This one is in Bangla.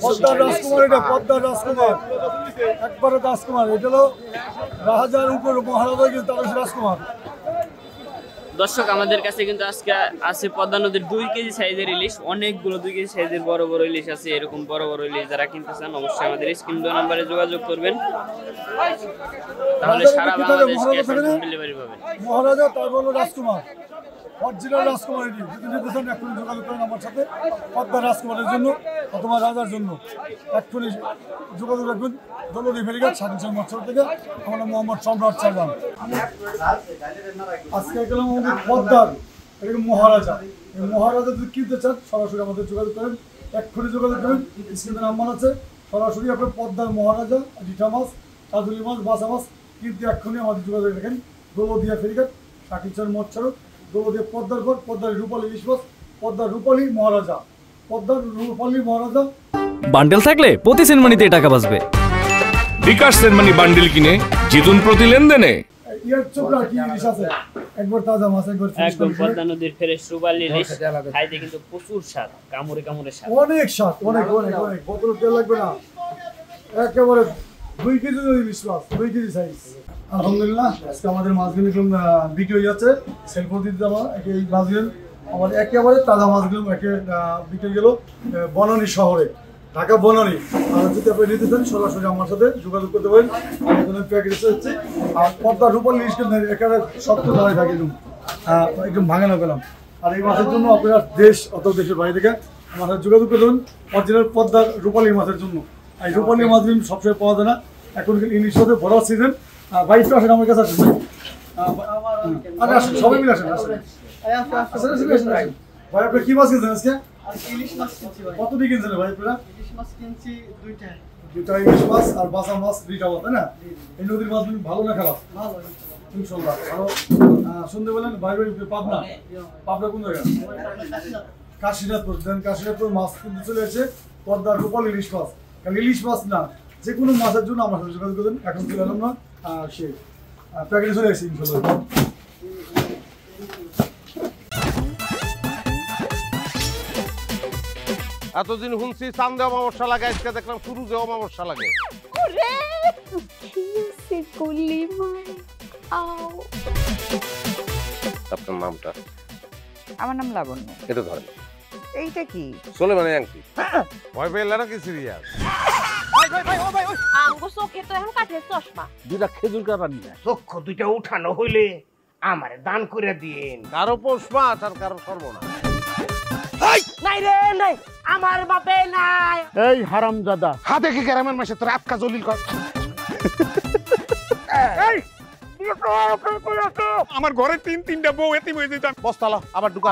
পদ্মার রাজকুমার, এটা পদ্মার রাজকুমার, একবারে রাজকুমার। এটা হলো রাজার উপর মহারাজা কিন্তু তাদের রাজকুমার। দর্শক আমাদের কাছে কিন্তু আজকে আছে পদ্মা নদীর 2 কেজি সাইজের ইলিশ, অনেকগুলো 2 কেজি সাইজের বড় বড় ইলিশ আছে। এরকম বড় বড় ইলিশ যারা কিনতে চান অবশ্যই আমাদের স্ক্রিন দেওয়া নম্বরে যোগাযোগ করবেন, তাহলে সারা বাংলাদেশ ক্যাশ অন ডেলিভারি পাবেন। মহারাজা তারপর হলো রাজকুমার, অরিজিনাল রাজকুমার। এটি যদি নিতে চান এক্ষুনি যোগাযোগ করেন আমার সাথে, পদ্মা রাজকুমারের জন্য অথবা রাজার জন্য এক্ষুনি যোগাযোগ রাখবেন। দৌলতী ফেরিঘাট সাকিনচর মৎস্য থেকে। আমার নাম মোহাম্মদ সম্রাট সালমান। আজকে গেলাম আমাদের পদ্মার, এটা মহারাজা। এই মহারাজা যদি কিনতে চান সরাসরি আমাদের যোগাযোগ করেন, এক্ষুনি যোগাযোগ করেন। স্ক্রিনে নাম্বার আছে, সরাসরি আপনার পদ্মার মহারাজা, রিঠা মাছ, কাজুলি মাছ, বাসা মাছ কিনতে এক্ষুনি আমাদের যোগাযোগ রাখেন। দৌলতিয়া ফেরিঘাট সাকিনচর মৎস্য, দৌলতিয়া পদ্মার ঘর, পদ্মার রূপালী ইলিশ মাছ, পদ্মার রূপালী মহারাজা, পদ্মার রূপালী মহারাজা। বান্ডেল থাকলে প্রতি সেনমানিতে টাকা বাঁচবে। বিকাশ সেনমানি বান্ডেল কিনে জিতুন প্রতি লেনদেনে। ইয়ার চোপড়া কি ইলিশ আছে, একবার তাজা মাছ, একবার একদম পদ্মা নদীর ফ্রেশ রূপালী ইলিশ, খাইতে কিন্তু প্রচুর স্বাদ, কামড়ে কামড়ে স্বাদ, অনেক স্বাদ, অনেক অনেক অনেক। বোতল তেল লাগবে না, একেবারে 2 কেজি ইলিশ মাছ, 2 কেজি সাইজ। আলহামদুলিল্লাহ আজকে আমাদের মাছগুলো বিক্রি হয়ে যাচ্ছে, সেল করে দিতে আমার এই মাছগুলো আমার একেবারে তাজা মাছগুলো বিক্রি গেল বনানী শহরে, ঢাকা বনানী। আর যদি আপনি নিতে চান সরাসরি আমার সাথে যোগাযোগ করতে পারেন। আমি এখানে প্যাকেজ হচ্ছে আর পদ্মা রূপালী ইলিশ এখানে শক্ত দাঁড়ায় থাকে, একদম ভাঙানো পেলাম। আর এই মাছের জন্য আপনারা দেশ অত দেশের বাইরে থেকে আমার সাথে যোগাযোগ করে দেবেন অরিজিনাল পদ্মার রূপালী মাছের জন্য। এই রূপালী মাছগুলো সবসময় পাওয়া যায় না, এখন ইলিশ হতে বড় সিজন। ভাই একটু আসেন আমার কাছে, আসেন ভাই, আসেন সবাই মিলে আসেন, ভাই আপনি কি মাছ কিনছেন আজকে? ইলিশ মাছ কিনছি ভাই। কত দিয়ে কিনছেন ভাই আপনারা? ইলিশ মাছ কিনছি 2টা। 2টা ইলিশ মাছ আর বাসা মাছ 2টা মাছ, তাই না? এই নদীর মাছ ভালো না খারাপ? ভালো ইনশাআল্লাহ ভালো। শুনতে বলেন ভাই ভাই পাবনা, পাবনা কোন জায়গা? কাশীনাথপুর। দেন কাশীনাথপুর মাছ কিন্তু চলে এসেছে পদ্মার রূপালী ইলিশ মাছ। কারণ ইলিশ মাছ না, যে কোনো মাছের জন্য আমার সাথে যোগাযোগ করবেন। এখন চলে এলাম না সে প্যাকেটে চলে এসেছি ইনশাআল্লাহ। এতদিন শুনছি চান্দে অমাবস্যা লাগে, আজকে দেখলাম সূর্যে অমাবস্যা লাগে। ওরে কিসে গুলি মার আও। আপনার নামটা? আমার নাম লাবণ্য। এটা ধরেন। এইটা কি? চলে মানে আংটি। ভয় পেলে নাকি সিরিয়াস? আমগো চোখে তো এখন কাঠের চশমা। 2টা খেজুর কাটা নিয়ে চক্ষু 2টা উঠানো হইলে আমারে দান করে দিন। কারো পৌষ মাস আর কারো সর্বনাশ। নাই রে নাই, আমার বাপে নাই। এই হারামজাদা, হাতে কি গ্রামের মাসে তোর আটকা জলিল কর। আমার ঘরে 3-3টা বউ এতিম হয়ে যেতাম। বস্তালা আবার ঢুকা।